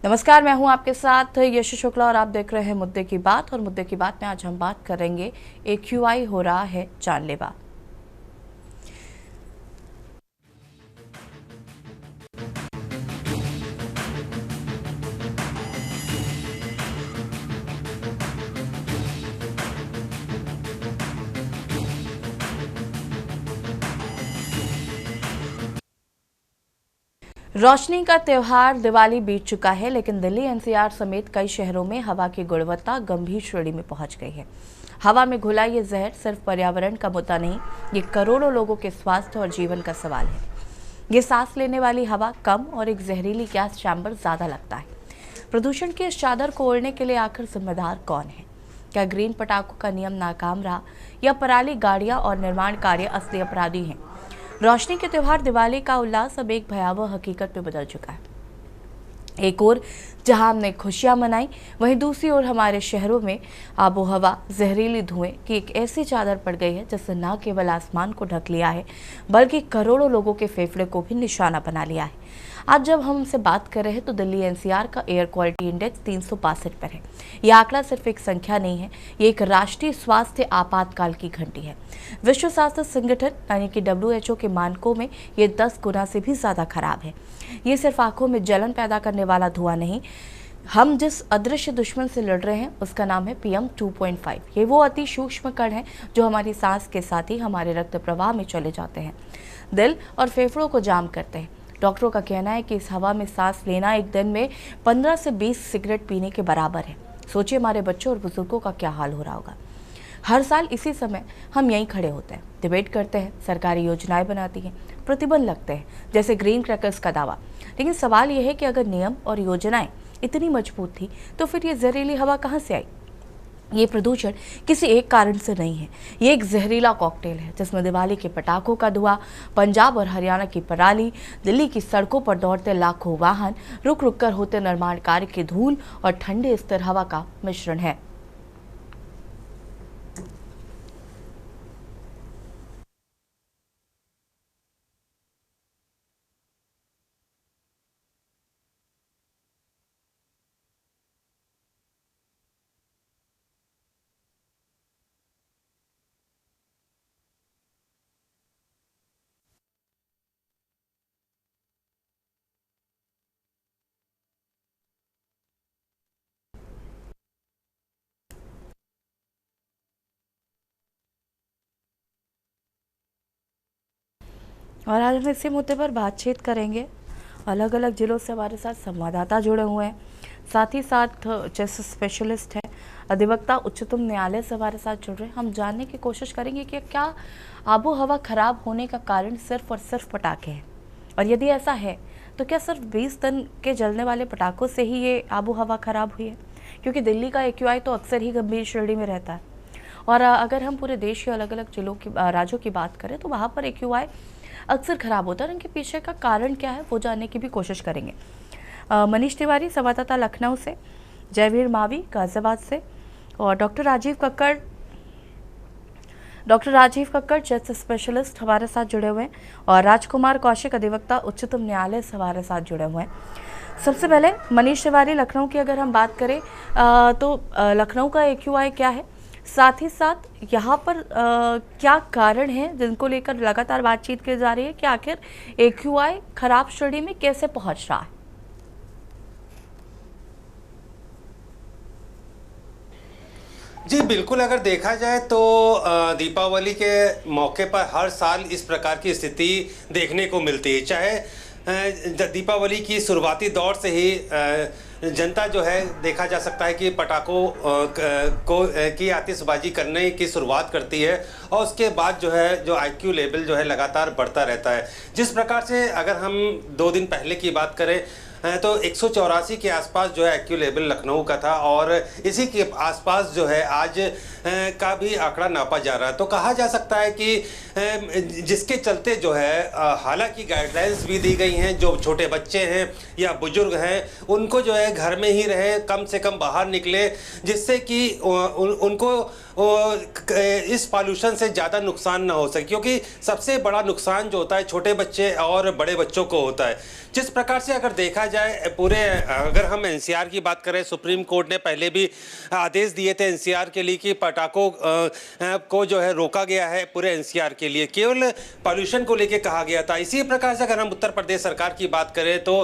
नमस्कार, मैं हूं आपके साथ यश शुक्ला और आप देख रहे हैं मुद्दे की बात। और मुद्दे की बात में आज हम बात करेंगे एक्यूआई हो रहा है जानलेवा। रोशनी का त्यौहार दिवाली बीत चुका है, लेकिन दिल्ली एनसीआर समेत कई शहरों में हवा की गुणवत्ता गंभीर श्रेणी में पहुंच गई है। हवा में घुला ये जहर सिर्फ पर्यावरण का मुद्दा नहीं, ये करोड़ों लोगों के स्वास्थ्य और जीवन का सवाल है। ये सांस लेने वाली हवा कम और एक जहरीली गैस चैम्बर ज्यादा लगता है। प्रदूषण की इस चादर को ओढ़ने के लिए आखिर जिम्मेदार कौन है? क्या ग्रीन पटाखों का नियम नाकाम रहा या पराली गाड़ियां और निर्माण कार्य असली अपराधी हैं? रोशनी के त्योहार दिवाली का उल्लास अब एक भयावह हकीकत में बदल चुका है। एक ओर जहां हमने खुशियां मनाई, वहीं दूसरी ओर हमारे शहरों में आबो हवा जहरीली धुएं की एक ऐसी चादर पड़ गई है जिसने न केवल आसमान को ढक लिया है, बल्कि करोड़ों लोगों के फेफड़े को भी निशाना बना लिया है। आज जब हम उनसे बात कर रहे हैं तो दिल्ली एनसीआर का एयर क्वालिटी इंडेक्स 365 पर है। यह आंकड़ा सिर्फ एक संख्या नहीं है, ये एक राष्ट्रीय स्वास्थ्य आपातकाल की घंटी है। विश्व स्वास्थ्य संगठन यानी कि WHO के मानकों में ये 10 गुना से भी ज्यादा खराब है। ये सिर्फ आंखों में जलन पैदा करने वाला धुआं नहीं, हम जिस अदृश्य दुश्मन से लड़ रहे हैं उसका नाम है PM 2.5। ये वो अति सूक्ष्म कण है जो हमारी सांस के साथ ही हमारे रक्त प्रवाह में चले जाते हैं, दिल और फेफड़ों को जाम करते हैं। डॉक्टरों का कहना है कि इस हवा में सांस लेना एक दिन में 15 से 20 सिगरेट पीने के बराबर है। सोचिए हमारे बच्चों और बुजुर्गों का क्या हाल हो रहा होगा। हर साल इसी समय हम यहीं खड़े होते हैं, डिबेट करते हैं, सरकारी योजनाएं बनाती हैं, प्रतिबंध लगते हैं, जैसे ग्रीन क्रैकर्स का दावा। लेकिन सवाल यह है कि अगर नियम और योजनाएं इतनी मजबूत थी तो फिर ये जहरीली हवा कहाँ से आई? ये प्रदूषण किसी एक कारण से नहीं है, ये एक जहरीला कॉकटेल है जिसमें दिवाली के पटाखों का धुआं, पंजाब और हरियाणा की पराली, दिल्ली की सड़कों पर दौड़ते लाखों वाहन, रुक रुक कर होते निर्माण कार्य की धूल और ठंडे स्थिर हवा का मिश्रण है। और आज हम इसी मुद्दे पर बातचीत करेंगे। अलग अलग जिलों से हमारे साथ संवाददाता जुड़े हुए हैं, साथ ही साथ जैसे स्पेशलिस्ट हैं, अधिवक्ता उच्चतम न्यायालय से हमारे साथ जुड़ रहे हैं। हम जानने की कोशिश करेंगे कि क्या आबो हवा खराब होने का कारण सिर्फ और सिर्फ पटाखे हैं, और यदि ऐसा है तो क्या सिर्फ 20 टन के जलने वाले पटाखों से ही ये आबो हवा खराब हुई है? क्योंकि दिल्ली का एक्यूआई तो अक्सर ही गंभीर श्रेणी में रहता है। और अगर हम पूरे देश के अलग अलग जिलों की राज्यों की बात करें तो वहाँ पर एक्यूआई अक्सर खराब होता है। इनके पीछे का कारण क्या है वो जानने की भी कोशिश करेंगे। मनीष तिवारी संवाददाता लखनऊ से, जयवीर मावी गाजियाबाद से, और doctor Rajeev Kakkar chest specialist हमारे साथ जुड़े हुए हैं, और राजकुमार कौशिक अधिवक्ता उच्चतम न्यायालय से हमारे साथ जुड़े हुए हैं। सबसे पहले मनीष तिवारी, लखनऊ की अगर हम बात करें तो लखनऊ का एक्यूआई क्या है, साथ ही साथ यहाँ पर क्या कारण है जिनको लेकर लगातार बातचीत की जा रही है कि आखिर एक्यूआई खराब श्रेणी में कैसे पहुंच रहा है? जी बिल्कुल, अगर देखा जाए तो दीपावली के मौके पर हर साल इस प्रकार की स्थिति देखने को मिलती है। चाहे दीपावली की शुरुआती दौर से ही जनता जो है देखा जा सकता है कि पटाखों की आतिशबाजी करने की शुरुआत करती है, और उसके बाद जो है जो IQ लेवल जो है लगातार बढ़ता रहता है। जिस प्रकार से अगर हम 2 दिन पहले की बात करें तो 184 के आसपास जो है IQ लेवल लखनऊ का था, और इसी के आसपास जो है आज का भी आंकड़ा नापा जा रहा है। तो कहा जा सकता है कि जिसके चलते जो है हालांकि गाइडलाइंस भी दी गई हैं, जो छोटे बच्चे हैं या बुजुर्ग हैं उनको जो है घर में ही रहे, कम से कम बाहर निकले, जिससे कि उनको इस पॉल्यूशन से ज़्यादा नुकसान ना हो सके। क्योंकि सबसे बड़ा नुकसान जो होता है छोटे बच्चे और बड़े बच्चों को होता है। जिस प्रकार से अगर देखा जाए पूरे, अगर हम एनसीआर की बात करें, सुप्रीम कोर्ट ने पहले भी आदेश दिए थे एनसीआर के लिए कि पटाखों को जो है रोका गया है पूरे एनसीआर के लिए, केवल पॉल्यूशन को लेके कहा गया था। इसी प्रकार से अगर हम उत्तर प्रदेश सरकार की बात करें तो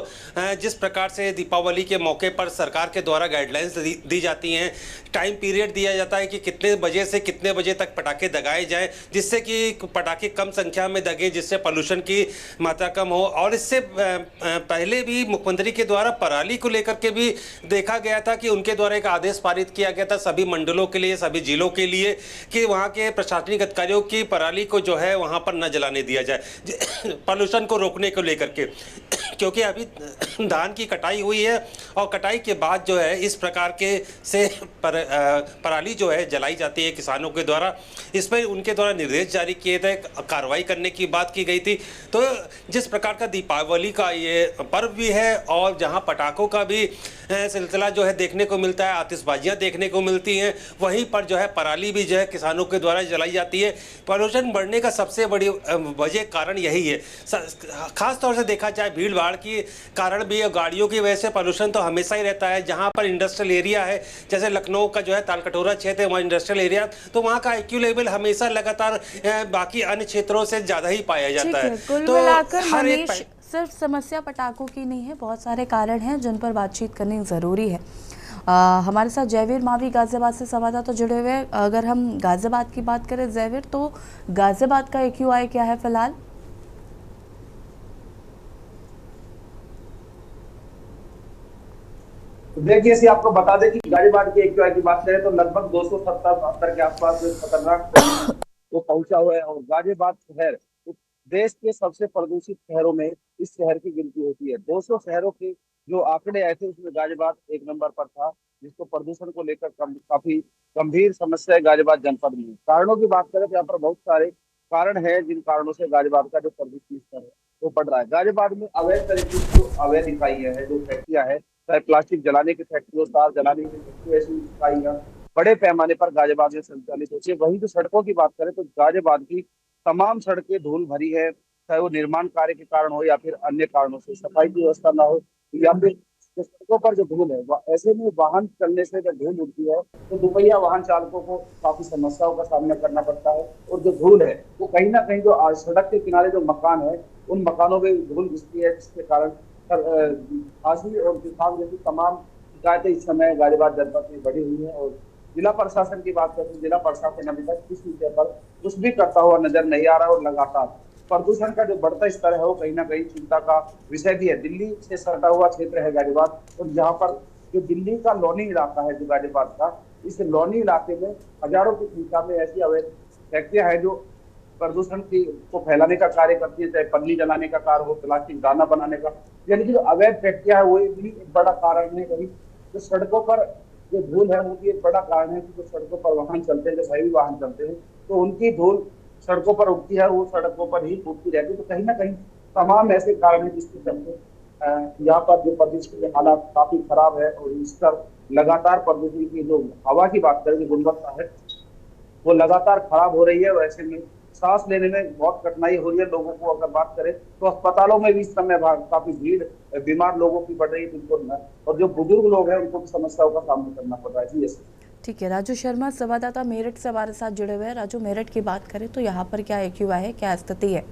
जिस प्रकार से दीपावली के मौके पर सरकार के द्वारा गाइडलाइंस दी जाती हैं, टाइम पीरियड दिया जाता है कि कितने बजे से कितने बजे तक पटाखे दगाए जाएं, जिससे कि पटाखे कम संख्या में दगे, जिससे पॉल्यूशन की मात्रा कम हो। और इससे पहले भी मुख्यमंत्री के द्वारा पराली को लेकर के भी देखा गया था कि उनके द्वारा एक आदेश पारित किया गया था सभी मंडलों के लिए, सभी जिलों के लिए, कि वहाँ के प्रशासनिक अधिकारियों की पराली को जो है वहाँ पर न जलाने दिया जाए पॉल्यूशन को रोकने को लेकर के, क्योंकि अभी धान की कटाई हुई है और कटाई के बाद जो है इस प्रकार के से पराली जो है जलाई जाती है किसानों के द्वारा। इस पर उनके द्वारा निर्देश जारी किए थे, कार्रवाई करने की बात की गई थी। तो जिस प्रकार का दीपावली का ये पर्व भी है और जहां पटाखों का भी सिलसिला जो है देखने को मिलता है, आतिशबाजियां देखने को मिलती हैं, वहीं पर जो है पराली भी जो है किसानों के द्वारा जलाई जाती है। पॉल्यूशन बढ़ने का सबसे बड़ी वजह कारण यही है। खास तौर से देखा जाए भीड़ भाड़ की कारण भी, गाड़ियों की वजह से पॉल्यूशन तो हमेशा ही रहता है। जहाँ पर इंडस्ट्रियल एरिया है, जैसे लखनऊ का जो है तालकटोरा क्षेत्र है, वहाँ इंडस्ट्रियल एरिया, तो वहाँ का IQ लेवल हमेशा लगातार बाकी अन्य क्षेत्रों से ज़्यादा ही पाया जाता है। तो हर एक सिर्फ समस्या पटाखों की नहीं है, बहुत सारे कारण हैं जिन पर बातचीत करनी ज़रूरी है। हमारे साथ जयवीर मावी गाजियाबाद से संवाददाता जुड़े हुए। अगर हम गाजियाबाद की बात करें जयवीर, तो गाजियाबाद का AQI क्या है फिलहाल? देखिए, इसे आपको बता दें कि गाजियाबाद के AQI की बात करें तो लगभग 270-72 के आसपास खतरनाक वो पहुंचा हुआ है। और गाजियाबाद शहर देश के सबसे प्रदूषित शहरों में इस शहर की गिनती होती है। 200 शहरों के जो आंकड़े आए थे उसमें गाजियाबाद 1 नंबर पर था, जिसको प्रदूषण को लेकर काफी गंभीर समस्या है गाजियाबाद जनपद में। कारणों की बात करें तो यहाँ पर बहुत सारे कारण है जिन कारणों से गाजियाबाद का जो प्रदूषण स्तर है वो बढ़ रहा है। गाजियाबाद में अवैध तरीके की जो अवैध इकाइयां है, जो फैक्ट्रियां है, चाहे प्लास्टिक जलाने की फैक्ट्री हो, तार जलाने की फैक्ट्री, ऐसी इकाइयां बड़े पैमाने पर गाजियाबाद में संचालित होती है। वहीं जो सड़कों की बात करें तो गाजियाबाद की तमाम सड़कें धूल भरी है, चाहे वो निर्माण कार्य के कारण हो या फिर अन्य कारणों से, सफाई की व्यवस्था ना हो या फिर जो सड़कों पर जो धूल है, ऐसे में वाहन चलने से जब धूल उठती है तो दुपहिया वाहन चालकों को काफी समस्याओं का सामना करना पड़ता है। और जो धूल है वो कहीं ना कहीं जो सड़क के किनारे जो मकान है उन मकानों में धूल घुसती है, जिसके कारण खांसी और जुकाम जैसी तमाम शिकायतें इस समय गाजियाबाद जनपद में बढ़ी हुई है। और जिला प्रशासन की बात करते हैं, जिला प्रशासन अभी तक इस विषय पर कुछ भी करता हुआ नजर नहीं आ रहा और लगातार प्रदूषण का जो बढ़ता स्तर है वो कहीं ना कहीं चिंता का विषय भी है। दिल्ली से सटा हुआ क्षेत्र है गाजियाबाद, और जहाँ पर जो दिल्ली का लोनी इलाका है जो गाजियाबाद का, इस लोनी इलाके में हजारों की संख्या में ऐसी अवैध फैक्ट्रियां हैं जो प्रदूषण को फैलाने का कार्य करती है, चाहे पन्नी जलाने का कार्य हो, प्लास्टिक दाना बनाने का, यानी कि जो अवैध फैक्ट्रियां है वो भी एक बड़ा कारण है। वही जो सड़कों पर जो धूल है वो भी एक बड़ा कारण है कि जो सड़कों पर वाहन चलते हैं, जो हैवी वाहन चलते हैं, तो उनकी धूल सड़कों पर उठती है, वो सड़कों पर ही उठती रहती है। तो कहीं ना कहीं तमाम ऐसे कारण है जिसके चलते यहाँ पर जो प्रदूषण के हालात काफी खराब है। और इस पर लगातार प्रदूषण की जो हवा की बात करें, जो गुणवत्ता है वो लगातार खराब हो रही है। वैसे में सांस लेने में बहुत कठिनाई हो रही है लोगों को। अगर बात करें तो अस्पतालों में भी इस समय काफी भीड़ बीमार लोगों की बढ़ रही है, जिनको और जो बुजुर्ग लोग हैं उनको भी समस्याओं का सामना करना पड़ रहा है। ठीक है, राजू शर्मा संवाददाता मेरठ से हमारे साथ जुड़े हुए हैं। राजू, मेरठ की बात करें तो यहाँ पर क्या AQI है, क्या स्थिति है?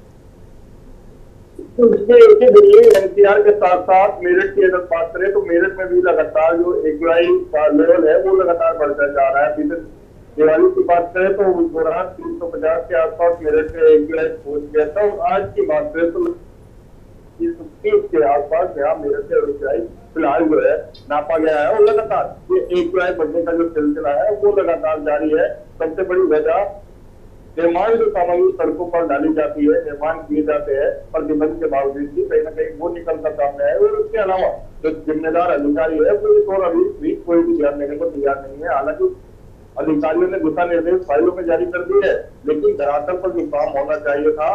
तो दिल्ली NCR के साथ साथ मेरठ की अगर बात करें तो मेरठ में भी लगातार जो AQI का लेवल है वो लगातार बढ़ता जा रहा है। दिवाली की बात करें तो उस दौरान 350 के आसपास मेरठ में AQI पहुंच गया था, और आज की बात करें तो 30 के आसपास यहाँ मेरठ से AQI फिलहाल जो है नापा गया है। और लगातार ये AQI बढ़ने का जो सिलसिला है वो लगातार जारी है। सबसे बड़ी वजह निर्माण जो सामग्री सड़कों पर डाली जाती है, निर्माण किए जाते हैं प्रतिबंध के बावजूद भी कहीं ना कहीं वो निकलता सामने है। और उसके अलावा जो जिम्मेदार अधिकारी है वो इस और अभी कोई भी ध्यान देने को तैयार नहीं है। हालांकि अधिकारियों ने दिशा निर्देश फाइलों में जारी कर दी है, लेकिन धरातल पर जो काम होना चाहिए था,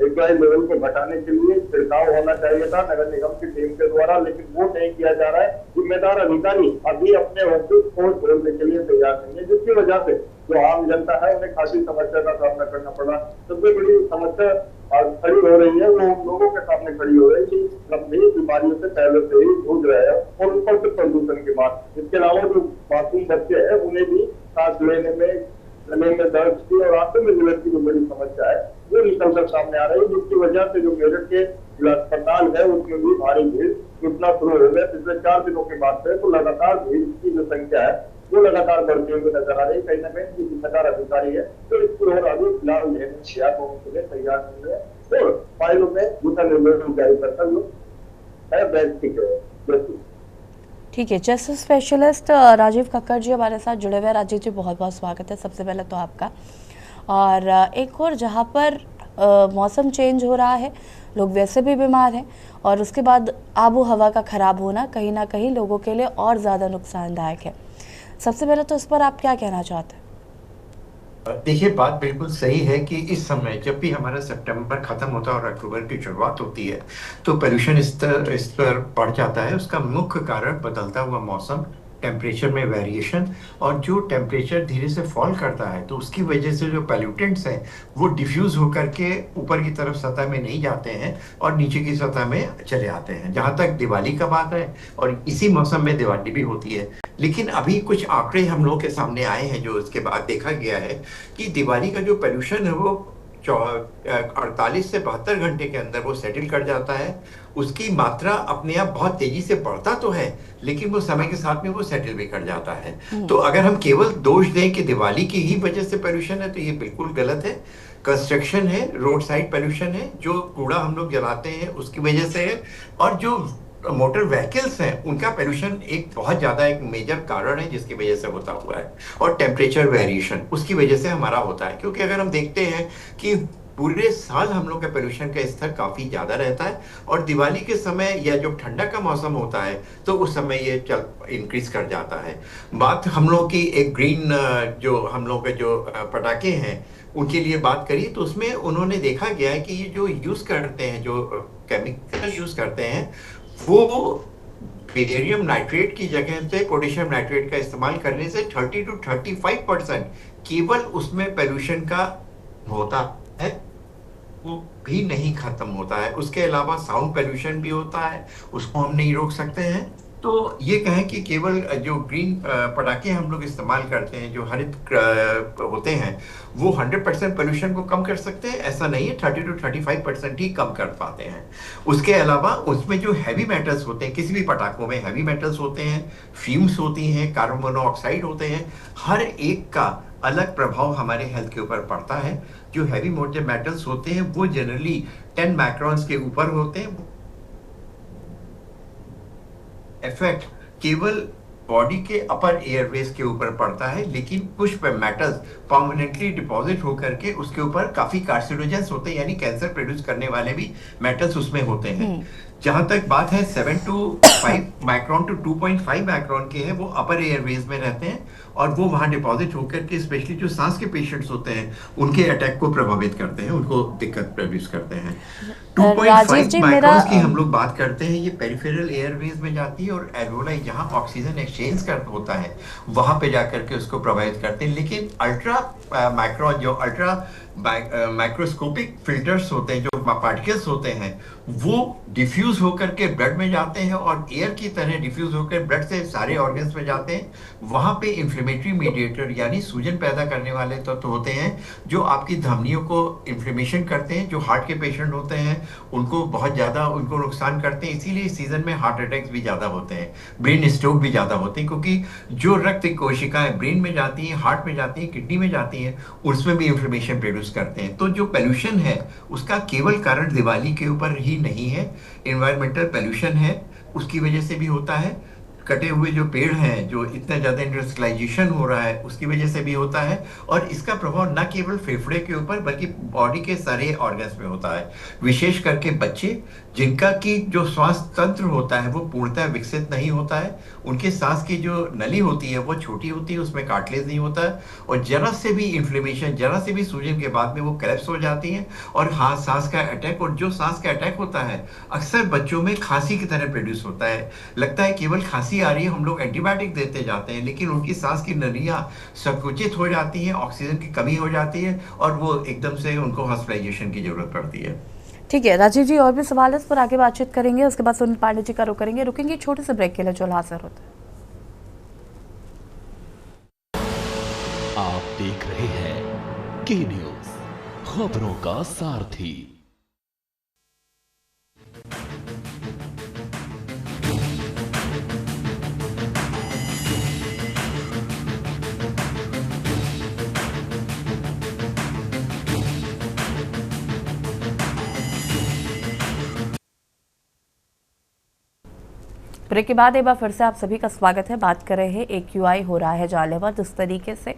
AQI लेवल को घटाने के लिए छिड़काव होना चाहिए था नगर निगम की टीम के द्वारा, लेकिन वो नहीं किया जा रहा है। जिम्मेदार अधिकारी अभी अपने ऑफिस को छोड़ने के लिए तैयार नहीं है, जिसकी वजह से जो आम जनता है उन्हें खासी समस्या का सामना करना पड़ा। सबसे बड़ी समस्या खड़ी हो रही है, वो उन लोगों के सामने खड़ी हो रही है जो गंभीर बीमारियों से पहले से ही जूझ रहे हैं और ऊपर से प्रदूषण के बाद। इसके अलावा जो मासूम बच्चे हैं उन्हें भी सांस लेने में, गले में दर्द की और आंखों में जलन की जो बड़ी समस्या है वो निकल कर सामने आ रही है, जिसकी वजह से जो मेरठ के जिला अस्पताल है उसमें भी भारी भीड़ जुटना शुरू हो गया। पिछले 4 दिनों के बाद से तो लगातार भीड़ की जो संख्या है वो लगातार बढ़ते हुए नजर आ रही है। कहीं ना कहीं जो जिम्मेदार अधिकारी है तो इसको और अभी फिलहाल लेने के लिए तैयार नहीं है और फाइलों में दिशा निर्देश जारी करता जो है वैयक्तिक है। ठीक है, जस्टिस स्पेशलिस्ट राजीव कक्कड़ जी हमारे साथ जुड़े हुए हैं। राजीव जी, बहुत बहुत स्वागत है सबसे पहले तो आपका। और एक और जहाँ पर मौसम चेंज हो रहा है, लोग वैसे भी बीमार हैं और उसके बाद आबो हवा का ख़राब होना कहीं ना कहीं लोगों के लिए और ज़्यादा नुकसानदायक है। सबसे पहले तो इस पर आप क्या कहना चाहते हैं? देखिए, बात बिल्कुल सही है कि इस समय जब भी हमारा सितंबर खत्म होता है और अक्टूबर की शुरुआत होती है तो पोल्यूशन स्तर बढ़ जाता है। उसका मुख्य कारण बदलता हुआ मौसम, टेम्परेचर में वेरिएशन, और जो टेम्परेचर धीरे से फॉल करता है तो उसकी वजह से जो पोल्यूटेंट्स हैं वो डिफ्यूज होकर के ऊपर की तरफ सतह में नहीं जाते हैं और नीचे की सतह में चले आते हैं। जहाँ तक दिवाली का बात है, और इसी मौसम में दिवाली भी होती है, लेकिन अभी कुछ आंकड़े हम लोग के सामने आए हैं जो इसके बाद देखा गया है कि दिवाली का जो पोल्यूशन है वो 48 से 72 घंटे के अंदर वो सेटल कर जाता है। उसकी मात्रा अपने आप बहुत तेजी से बढ़ता तो है, लेकिन वो समय के साथ में वो सेटल भी कर जाता है। तो अगर हम केवल दोष दें कि दिवाली की ही वजह से पोल्यूशन है तो ये बिल्कुल गलत है। कंस्ट्रक्शन है, रोड साइड पोल्यूशन है, जो कूड़ा हम लोग जलाते हैं उसकी वजह से है, और जो मोटर व्हीकल्स हैं उनका पोल्यूशन एक बहुत ज़्यादा एक मेजर कारण है जिसकी वजह से होता हुआ है। और टेम्परेचर वेरिएशन उसकी वजह से हमारा होता है, क्योंकि अगर हम देखते हैं कि पूरे साल हम लोग का पोल्यूशन का स्तर काफ़ी ज़्यादा रहता है और दिवाली के समय या जब ठंडा का मौसम होता है तो उस समय ये इंक्रीज कर जाता है। बात हम लोग की एक ग्रीन जो हम लोग के जो पटाखे हैं उनके लिए बात करिए तो उसमें उन्होंने देखा गया है कि ये जो यूज़ करते हैं, जो केमिकल यूज़ करते हैं, वो बेरियम नाइट्रेट की जगह पे पोटेशियम नाइट्रेट का इस्तेमाल करने से 30 to 35% केवल उसमें पोल्यूशन का होता है, वो भी नहीं खत्म होता है। उसके अलावा साउंड पोल्यूशन भी होता है, उसको हम नहीं रोक सकते हैं। तो ये कहें कि केवल जो ग्रीन पटाखे हम लोग इस्तेमाल करते हैं, जो हरित होते हैं, वो 100% पोल्यूशन को कम कर सकते हैं, ऐसा नहीं है। 30 to 35% ही कम कर पाते हैं। उसके अलावा उसमें जो हैवी मेटल्स होते हैं, किसी भी पटाखों में हैवी मेटल्स होते हैं, फ्यूम्स होती हैं, कार्बन मोनोऑक्साइड होते हैं, हर एक का अलग प्रभाव हमारे हेल्थ के ऊपर पड़ता है। जो हैवी मोटे मेटल्स होते हैं वो जनरली 10 माइक्रॉन्स के ऊपर होते हैं। इफेक्ट केवल बॉडी के अपर एयरवेज के ऊपर पड़ता है, लेकिन कुछ मेटल्स परमानेंटली डिपॉजिट होकर के उसके ऊपर काफी कार्सिनोजेंस होते हैं, यानी कैंसर प्रोड्यूस करने वाले भी मेटल्स उसमें होते हैं। जहां तक बात है 7 to 5 माइक्रॉन टू 2.5 माइक्रॉन के हैं, वो अपर एयरवेज में रहते हैं और वो वहां डिपॉजिट होकर के स्पेशली जो सांस के पेशेंट्स होते हैं उनके अटैक को प्रभावित करते हैं, उनको दिक्कत प्रोड्यूस करते हैं। 2.5 माइक्रॉन की हम लोग बात करते हैं, ये पेरिफेरल एयरवेज में जाती है और एल्वोलाई जहां ऑक्सीजन एक्सचेंज होता है वहां पे जाकर के उसको प्रभावित करते हैं। लेकिन अल्ट्रा माइक्रॉन, जो अल्ट्रा माइक्रोस्कोपिक फिल्टर्स होते हैं, जो पार्टिकल्स होते हैं, वो डिफ्यूज होकर के ब्लड में जाते हैं और एयर की तरह डिफ्यूज होकर ब्लड से सारे ऑर्गन्स में जाते हैं। वहां पे इन्फ्लेमेटरी मीडिएटर यानी सूजन पैदा करने वाले तत्व होते हैं जो आपकी धमनियों को इन्फ्लेमेशन करते हैं। जो हार्ट के पेशेंट होते हैं उनको बहुत ज़्यादा उनको नुकसान करते हैं, इसीलिए इस सीजन में हार्ट अटैक्स भी ज़्यादा होते हैं, ब्रेन स्ट्रोक भी ज़्यादा होते हैं, क्योंकि जो रक्त कोशिकाएं ब्रेन में जाती हैं, हार्ट में जाती हैं, किडनी में जाती हैं, उसमें भी इन्फ्लेमेशन प्रोड्यूस करते हैं। तो जो पोल्यूशन है उसका केवल कारण दिवाली के ऊपर ही नहीं है, एनवायरमेंटल पोल्यूशन है उसकी वजह से भी होता है। कटे हुए जो पेड़ हैं, जो इतना ज़्यादा इंडस्ट्रियलाइजेशन हो रहा है उसकी वजह से भी होता है, और इसका प्रभाव न केवल फेफड़े के ऊपर बल्कि बॉडी के सारे ऑर्गन्स में होता है। विशेष करके बच्चे जिनका की जो स्वास्थ्य तंत्र होता है वो पूर्णतः विकसित नहीं होता है, उनके सांस की जो नली होती है वो छोटी होती है, उसमें कार्टिलेज नहीं होता है, और जरा से भी इन्फ्लेमेशन, जरा से भी सूजन के बाद में वो कोलैप्स हो जाती है और हाँ सांस का अटैक। और जो सांस का अटैक होता है अक्सर बच्चों में खांसी की तरह प्रोड्यूस होता है, लगता है केवल खांसी आ रही है, हम लोग एंटीबायोटिक देते जाते हैं, लेकिन उनकी सांस की नलियां संकुचित हो जाती हैं, ऑक्सीजन की कमी हो जाती है और वो एकदम से उनको हॉस्पिटलाइजेशन की जरूरत पड़ती है। ठीक है राजीव जी, और भी सवाल है इस पर आगे बातचीत करेंगे, उसके बाद सुनील पांडे जी का रुख करेंगे। रुकेंगे छोटे से ब्रेक के लिए, जो हाजिर होता है। आप देख रहे हैं के न्यूज, खबरों का सारथी। ब्रेक के बाद एक बार फिर से आप सभी का स्वागत है। बात कर रहे हैं AQI हो रहा है जालेवा। जिस तरीके से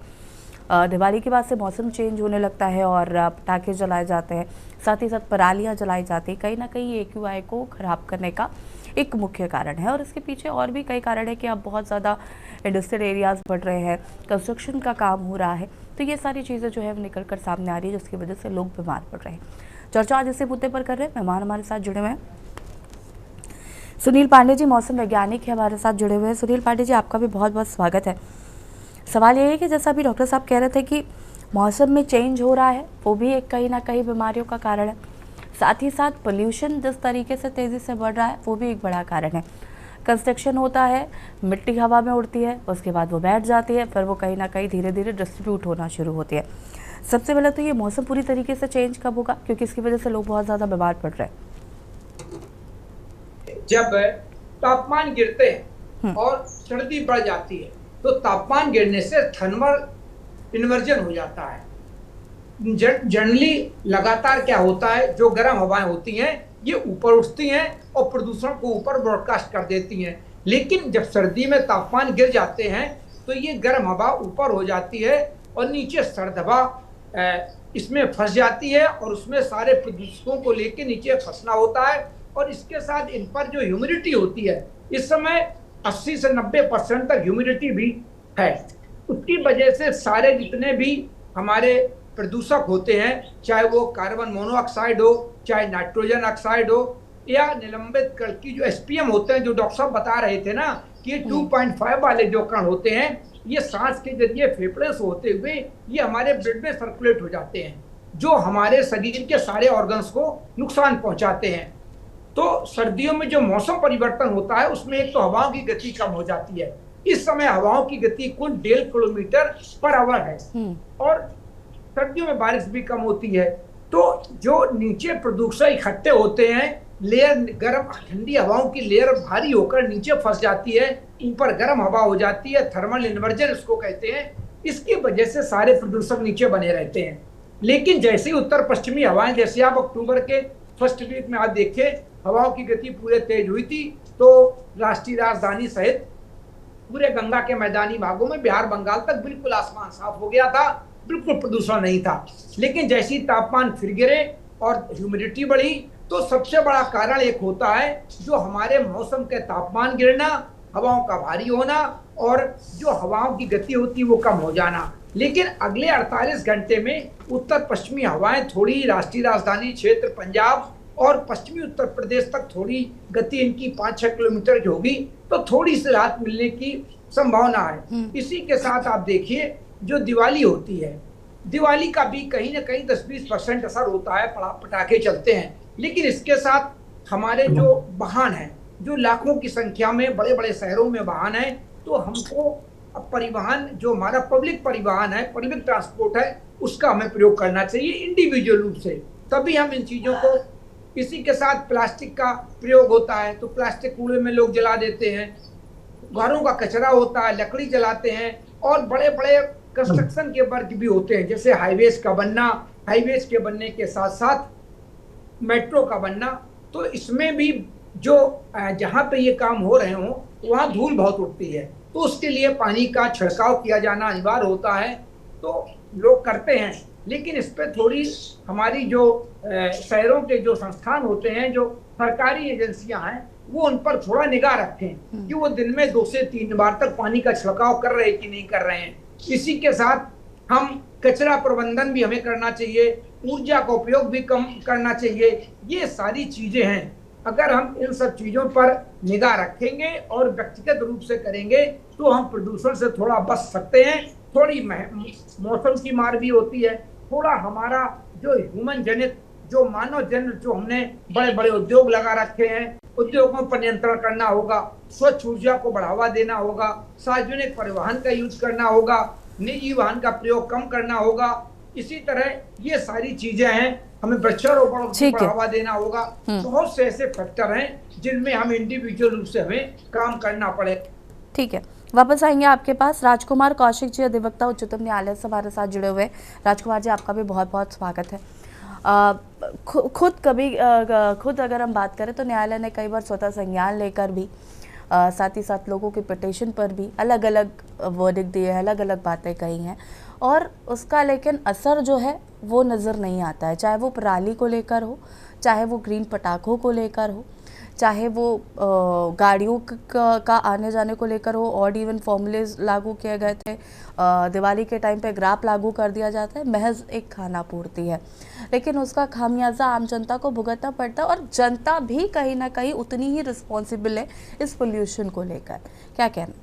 दिवाली के बाद से मौसम चेंज होने लगता है और पटाखे जलाए जाते हैं, साथ ही साथ परालियाँ जलाई जाती हैं, कहीं ना कहीं AQI को ख़राब करने का एक मुख्य कारण है। और इसके पीछे और भी कई कारण है कि अब बहुत ज़्यादा इंडस्ट्रियल एरियाज़ बढ़ रहे हैं, कंस्ट्रक्शन का काम हो रहा है, तो ये सारी चीज़ें जो है निकल कर सामने आ रही है, जिसकी वजह से लोग बीमार पड़ रहे हैं। चर्चा आज इसी मुद्दे पर कर रहे हैं। मेहमान हमारे साथ जुड़े हुए हैं सुनील पांडे जी, मौसम वैज्ञानिक है, हमारे साथ जुड़े हुए हैं। सुनील पांडे जी, आपका भी बहुत बहुत स्वागत है। सवाल ये है कि जैसा अभी डॉक्टर साहब कह रहे थे कि मौसम में चेंज हो रहा है, वो भी एक कहीं ना कहीं बीमारियों का कारण है। साथ ही साथ पोल्यूशन जिस तरीके से तेज़ी से बढ़ रहा है, वो भी एक बड़ा कारण है। कंस्ट्रक्शन होता है, मिट्टी हवा में उड़ती है, उसके बाद वो बैठ जाती है, फिर वो कहीं ना कहीं धीरे धीरे डिस्ट्रीब्यूट होना शुरू होती है। सबसे पहले तो ये मौसम पूरी तरीके से चेंज कब होगा, क्योंकि इसकी वजह से लोग बहुत ज़्यादा बीमार पड़ रहे हैं। जब तापमान गिरते हैं और सर्दी बढ़ जाती है, तो तापमान गिरने से थर्मल इन्वर्जन हो जाता है। जनरली लगातार क्या होता है, जो गर्म हवाएं होती हैं ये ऊपर उठती हैं और प्रदूषण को ऊपर ब्रॉडकास्ट कर देती हैं। लेकिन जब सर्दी में तापमान गिर जाते हैं तो ये गर्म हवा ऊपर हो जाती है और नीचे सर्द हवा इसमें फंस जाती है और उसमें सारे प्रदूषकों को लेके नीचे फंसना होता है। और इसके साथ इन पर जो ह्यूमिडिटी होती है, इस समय 80 से 90% तक ह्यूमिडिटी भी है। उसकी वजह से सारे जितने भी हमारे प्रदूषक होते हैं, चाहे वो कार्बन मोनोऑक्साइड हो, चाहे नाइट्रोजन ऑक्साइड हो, या निलंबित कण की जो SPM होते हैं, जो डॉक्टर साहब बता रहे थे ना कि 2.5 वाले जो कण होते हैं, ये सांस के जरिए फेफड़े से होते हुए ये हमारे ब्लड में सर्कुलेट हो जाते हैं, जो हमारे शरीर के सारे ऑर्गन्स को नुकसान पहुंचाते हैं। तो सर्दियों में जो मौसम परिवर्तन होता है, उसमें एक तो हवाओं की गति कम हो जाती है। इस समय हवाओं की गति कुल 1.5 किलोमीटर पर आवर है और सर्दियों में बारिश भी कम होती है। तो जो नीचे प्रदूषण इकट्ठे होते हैं, लेयर गर्म ठंडी हवाओं की लेयर भारी होकर नीचे फंस जाती है, ऊपर गर्म हवा हो जाती है, थर्मल इन्वर्जन इसको कहते हैं। इसकी वजह से सारे प्रदूषक नीचे बने रहते हैं। लेकिन जैसे ही उत्तर पश्चिमी हवाएं, जैसे आप अक्टूबर के फर्स्ट वीक में आप देखें, हवाओं की गति पूरे तेज हुई थी, तो राष्ट्रीय राजधानी सहित पूरे गंगा के मैदानी भागों में बिहार बंगाल तक बिल्कुल आसमान साफ हो गया था, बिल्कुल प्रदूषण नहीं था। लेकिन जैसे ही तापमान फिर गिरे और ह्यूमिडिटी बढ़ी, तो सबसे बड़ा कारण एक होता है जो हमारे मौसम के तापमान गिरना, हवाओं का भारी होना और जो हवाओं की गति होती है वो कम हो जाना। लेकिन अगले 48 घंटे में उत्तर पश्चिमी हवाएं थोड़ी राष्ट्रीय राजधानी क्षेत्र पंजाब और पश्चिमी उत्तर प्रदेश तक थोड़ी गति इनकी 5-6 किलोमीटर की होगी, तो थोड़ी सी राहत मिलने की संभावना है। इसी के साथ आप देखिए जो दिवाली होती है, दिवाली का भी कहीं ना कहीं 10-20% असर होता है, पटाखे चलते हैं। लेकिन इसके साथ हमारे जो वाहन हैं, जो लाखों की संख्या में बड़े बड़े शहरों में वाहन है, तो हमको परिवहन जो हमारा पब्लिक परिवहन है, पब्लिक ट्रांसपोर्ट है, उसका हमें प्रयोग करना चाहिए इंडिविजुअल रूप से, तभी हम इन चीज़ों को। इसी के साथ प्लास्टिक का प्रयोग होता है, तो प्लास्टिक कूड़े में लोग जला देते हैं, घरों का कचरा होता है, लकड़ी जलाते हैं, और बड़े बड़े कंस्ट्रक्शन के वर्क भी होते हैं, जैसे हाईवेज का बनना, हाईवेज के बनने के साथ साथ मेट्रो का बनना। तो इसमें भी जो जहाँ पे ये काम हो रहे हों वहाँ धूल बहुत उठती है, तो उसके लिए पानी का छिड़काव किया जाना अनिवार्य होता है, तो लोग करते हैं। लेकिन इस पर थोड़ी हमारी जो शहरों के जो संस्थान होते हैं, जो सरकारी एजेंसियां हैं, वो उन पर थोड़ा निगाह रखें कि वो दिन में 2 से 3 बार तक पानी का छिड़काव कर रहे हैं कि नहीं कर रहे हैं। इसी के साथ हम कचरा प्रबंधन भी हमें करना चाहिए, ऊर्जा का उपयोग भी कम करना चाहिए। ये सारी चीजें हैं अगर हम इन सब चीजों पर निगाह रखेंगे और व्यक्तिगत रूप से करेंगे तो हम प्रदूषण से थोड़ा बच सकते हैं। थोड़ी मौसम की मार भी होती है, थोड़ा हमारा जो ह्यूमन जनित, जो मानव जनित, जो हमने बड़े बड़े उद्योग लगा रखे हैं, उद्योगों पर नियंत्रण करना होगा, स्वच्छ ऊर्जा को बढ़ावा देना होगा, सार्वजनिक परिवहन का यूज करना होगा, निजी वाहन का प्रयोग कम करना होगा। इसी तरह ये सारी चीजें हैं, हमें वृक्षारोपण को बढ़ावा देना होगा। बहुत से ऐसे फैक्टर हैं जिनमें हम इंडिविजुअल रूप से हमें काम करना पड़े। ठीक है, वापस आएंगे आपके पास। राजकुमार कौशिक जी, अधिवक्ता उच्चतम न्यायालय से हमारे साथ जुड़े हुए। राजकुमार जी, आपका भी बहुत बहुत स्वागत है। खुद अगर हम बात करें तो न्यायालय ने कई बार स्वतः संज्ञान लेकर भी साथ ही साथ लोगों की पिटीशन पर भी अलग अलग वर्डिक्ट दिए हैं, अलग अलग बातें कही हैं, और उसका लेकिन असर जो है वो नज़र नहीं आता है। चाहे वो पराली को लेकर हो, चाहे वो ग्रीन पटाखों को लेकर हो, चाहे वो गाड़ियों का आने जाने को लेकर हो। ऑड इवन फॉर्मूलेज लागू किए गए थे, दिवाली के टाइम पे ग्राफ लागू कर दिया जाता है, महज एक खाना पूर्ति है, लेकिन उसका खामियाजा आम जनता को भुगतना पड़ता है, और जनता भी कहीं ना कहीं उतनी ही रिस्पॉन्सिबल है इस पोल्यूशन को लेकर। क्या कहना?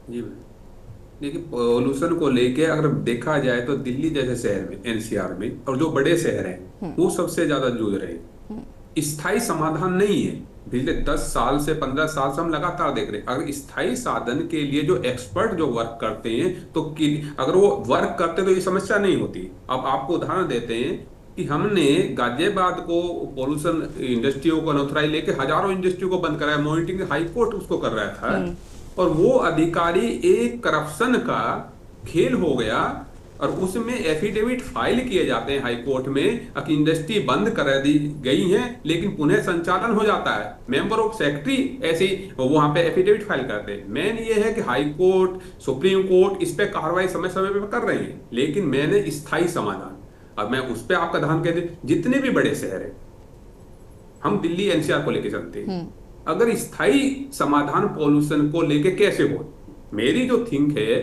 जी देखिए, पोल्यूशन को लेके अगर देखा जाए तो दिल्ली जैसे शहर में, एनसीआर में, और जो बड़े शहर हैं वो सबसे ज्यादा जूझ रहे हैं। स्थायी समाधान नहीं है। पिछले 10 साल से 15 साल से हम लगातार देख रहे हैं। अगर स्थायी साधन के लिए जो एक्सपर्ट जो वर्क करते हैं, तो अगर वो वर्क करते तो ये समस्या नहीं होती। अब आपको उदाहरण देते हैं कि हमने गाजियाबाद को पोल्यूशन इंडस्ट्रियों को अनऑथराइज लेके हजारों इंडस्ट्रियों को बंद कराया। मॉनिटरिंग हाई कोर्ट उसको कर रहा था, और वो अधिकारी एक करप्शन का खेल हो गया, और उसमें एफिडेविट फाइल किए जाते हैं हाई कोर्ट में कि इंडस्ट्री बंद कर दी गई है, लेकिन पुनः संचालन हो जाता है। मेंबर ऑफ सेक्रेटरी ऐसे वहां पे एफिडेविट फाइल करते हैं। मेन ये है कि हाई कोर्ट, सुप्रीम कोर्ट इस पे कार्रवाई समय समय पे कर रहे हैं, लेकिन मैंने स्थायी समाधान, अब मैं उस पर आपका ध्यान कहते, जितने भी बड़े शहर है, हम दिल्ली एनसीआर को लेके चलते हैं, अगर स्थायी समाधान पॉल्यूशन को लेके कैसे हो, मेरी जो थिंक है,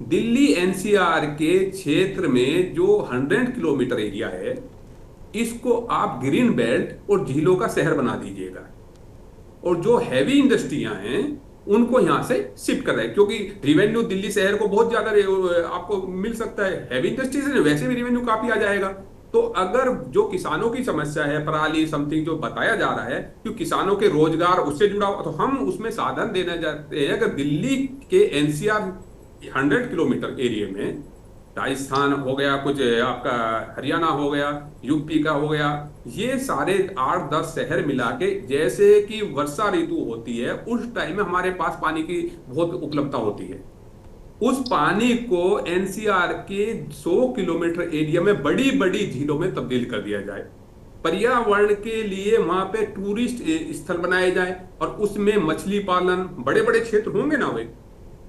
दिल्ली एनसीआर के क्षेत्र में जो 100 किलोमीटर एरिया है, इसको आप ग्रीन बेल्ट और झीलों का शहर बना दीजिएगा, और जो हैवी इंडस्ट्रियां हैं उनको यहां से शिफ्ट कर रहे हैं, क्योंकि रिवेन्यू दिल्ली शहर को बहुत ज्यादा आपको मिल सकता है। हैवी इंडस्ट्री से वैसे भी रिवेन्यू काफी आ जाएगा। तो अगर जो किसानों की समस्या है, पराली समथिंग जो बताया जा रहा है, कि किसानों के रोजगार उससे जुड़ा हुआ, तो हम उसमें साधन देना चाहते हैं। अगर दिल्ली के एनसीआर 100 किलोमीटर एरिया में, राजस्थान हो गया, कुछ आपका हरियाणा हो गया, यूपी का हो गया, ये सारे 8-10 शहर मिला के, जैसे कि वर्षा ऋतु होती है उस टाइम में हमारे पास पानी की बहुत उपलब्धता होती है, उस पानी को एनसीआर के 100 किलोमीटर एरिया में बड़ी बड़ी झीलों में तब्दील कर दिया जाए। पर्यावरण के लिए वहां पे टूरिस्ट स्थल बनाए जाए, और उसमें मछली पालन, बड़े बड़े क्षेत्र होंगे ना, वे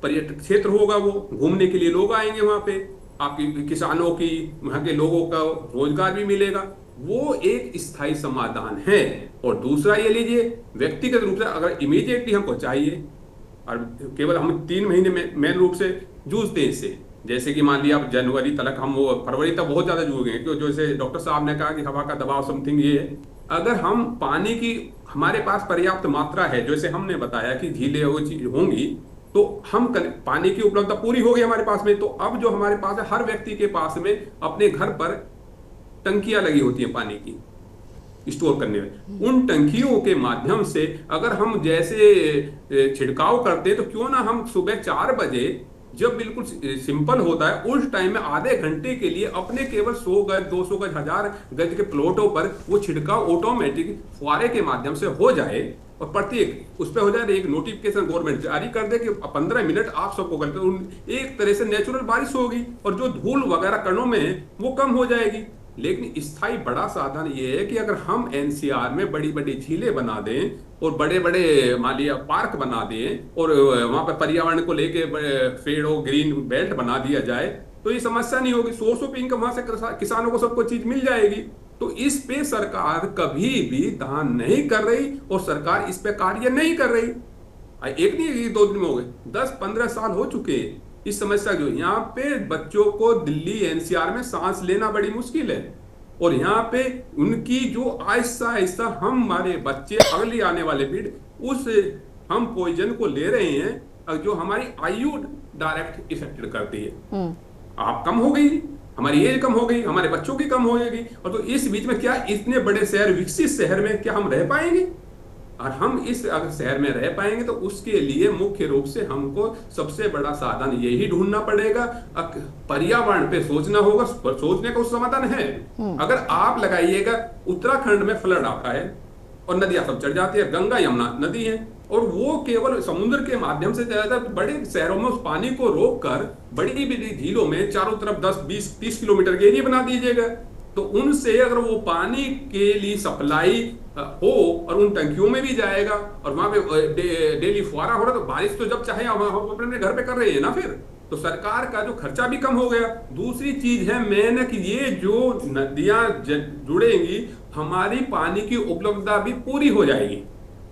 पर्यटक क्षेत्र होगा, वो घूमने के लिए लोग आएंगे वहां पे, आपकी किसानों की, वहां के लोगों का रोजगार भी मिलेगा। वो एक स्थायी समाधान है। और दूसरा ये लीजिए, व्यक्तिगत रूप से अगर इमीडिएटली हमको चाहिए, और केवल हम 3 महीने में मेन रूप से जूझते हैं इससे, जैसे कि मान लिया आप जनवरी तक, हम वो फरवरी तक बहुत ज्यादा जूझ गए, क्योंकि जैसे डॉक्टर साहब ने कहा कि हवा का दबाव समथिंग ये है। अगर हम पानी की हमारे पास पर्याप्त मात्रा है, जैसे हमने बताया कि झीलें वो चीज होंगी, तो हम पानी की उपलब्धता पूरी होगी हमारे पास में। तो अब जो हमारे पास है, हर व्यक्ति के पास में अपने घर पर टंकियां लगी होती हैं पानी की स्टोर करने में। उन टंकियों के माध्यम से अगर हम जैसे छिड़काव करते हैं, तो क्यों ना हम सुबह 4 बजे, जब बिल्कुल सिंपल होता है, उस टाइम में आधे घंटे के लिए अपने केवल 100 गज, 200 गज, 1000 गज के प्लॉटों पर वो छिड़काव ऑटोमेटिक फुहारे के माध्यम से हो जाए, और प्रत्येक उस पर हो जाए। एक नोटिफिकेशन गवर्नमेंट जारी कर दे कि 15 मिनट आप सबको करते, एक तरह से नेचुरल बारिश होगी, और जो धूल वगैरह कणों में है वो कम हो जाएगी। लेकिन स्थायी बड़ा साधन ये है कि अगर हम एनसीआर में बड़ी बड़ी झीलें बना दें, और बड़े बड़े मान लिया पार्क बना दें, और वहां पर पर्यावरण को लेके पेड़ों ग्रीन बेल्ट बना दिया जाए, तो ये समस्या नहीं होगी। सोर्स ऑफ इनकम वहां से किसानों को सबको चीज मिल जाएगी। तो इस पे सरकार कभी भी ध्यान नहीं कर रही, और सरकार इस पे कार्य नहीं कर रही। एक नहीं 2 दिन में हो गए, 10-15 साल हो चुके इस समस्या जो यहाँ पे बच्चों को दिल्ली एनसीआर में सांस लेना बड़ी मुश्किल है। और यहाँ पे उनकी जो आहिस्ता आहिस्ता हमारे बच्चे अगली आने वाले पीढ़ी उस हम पॉइजन को ले रहे हैं जो हमारी आयु डायरेक्ट इफेक्टेड करती है। आप कम हो गई, हमारी एज कम हो गई, हमारे बच्चों की कम हो जाएगी, और तो इस बीच में क्या इतने बड़े शहर, विकसित शहर में क्या हम रह पाएंगे? और हम इस अगर शहर में रह पाएंगे तो उसके लिए मुख्य रूप से हमको सबसे बड़ा साधन यही ढूंढना पड़ेगा, पर्यावरण पे सोचना होगा। सोचने का उस समाधान है। अगर आप लगाइएगा, उत्तराखंड में फ्लड आता है और नदियां सब चढ़ जाती है, गंगा यमुना नदी है, और वो केवल समुद्र के माध्यम से जाता है। बड़े शहरों में उस पानी को रोककर बड़ी बड़ी झीलों में चारों तरफ 10, 20, 30 किलोमीटर के एरिया बना दीजिएगा, तो उनसे अगर वो पानी के लिए सप्लाई हो और उन टंकियों में भी जाएगा, और वहां पे डेली फुहारा हो रहा, तो बारिश तो जब चाहे हम अपने घर पे कर रहे हैं ना, फिर तो सरकार का जो खर्चा भी कम हो गया। दूसरी चीज है मेन कि ये जो नदियां जुड़ेंगी, हमारी पानी की उपलब्धता भी पूरी हो जाएगी,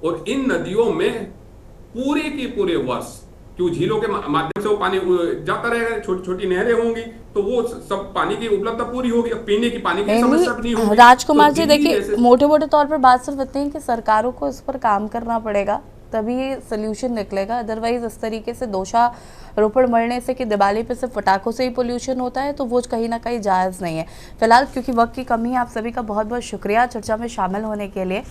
और इन नदियों में पूरे के पूरे वर्ष क्यों झीलों के माध्यम से वो पानी जाता रहेगा, छोटी छोटी नहरें होंगी, तो वो सब पानी की उपलब्धता पूरी होगी, पीने की पानी की समस्या भी नहीं होगी। राजकुमार जी देखिए, मोटे मोटे तौर पर बात सिर्फ इतनी है कि सरकारों को इस पर काम करना पड़ेगा, तभी ये सोल्यूशन निकलेगा। अदरवाइज इस तरीके से दोषारोपण मरने से कि दिवाली पे सिर्फ पटाखों से ही पोल्यूशन होता है, तो वो कहीं ना कहीं जायज़ नहीं है। फिलहाल क्योंकि वक्त की कमी है, आप सभी का बहुत बहुत शुक्रिया चर्चा में शामिल होने के लिए।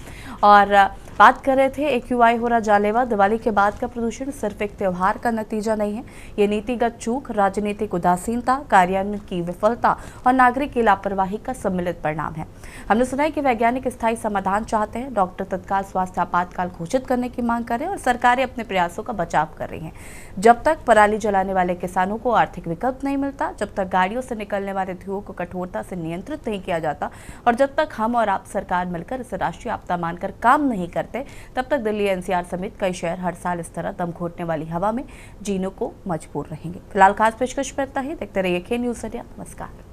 और बात कर रहे थे AQI हो रहा जानलेवा। दिवाली के बाद का प्रदूषण सिर्फ एक त्यौहार का नतीजा नहीं है, ये नीतिगत चूक, राजनीतिक उदासीनता, कार्यान्वयन की विफलता और नागरिक की लापरवाही का सम्मिलित परिणाम है। हमने सुना है कि वैज्ञानिक स्थायी समाधान चाहते हैं, डॉक्टर तत्काल स्वास्थ्य आपातकाल घोषित करने की मांग कर रहे हैं, और सरकारें अपने प्रयासों का बचाव कर रही हैं। जब तक पराली जलाने वाले किसानों को आर्थिक विकल्प नहीं मिलता, जब तक गाड़ियों से निकलने वाले धुओं को कठोरता से नियंत्रित नहीं किया जाता, और जब तक हम और आप सरकार मिलकर इसे राष्ट्रीय आपदा मानकर काम नहीं करते, तब तक दिल्ली NCR समेत कई शहर हर साल इस तरह दम घोटने वाली हवा में जीने को मजबूर रहेंगे। फिलहाल खास पेशकश में इतना ही। देखते रहिए K News इंडिया। नमस्कार।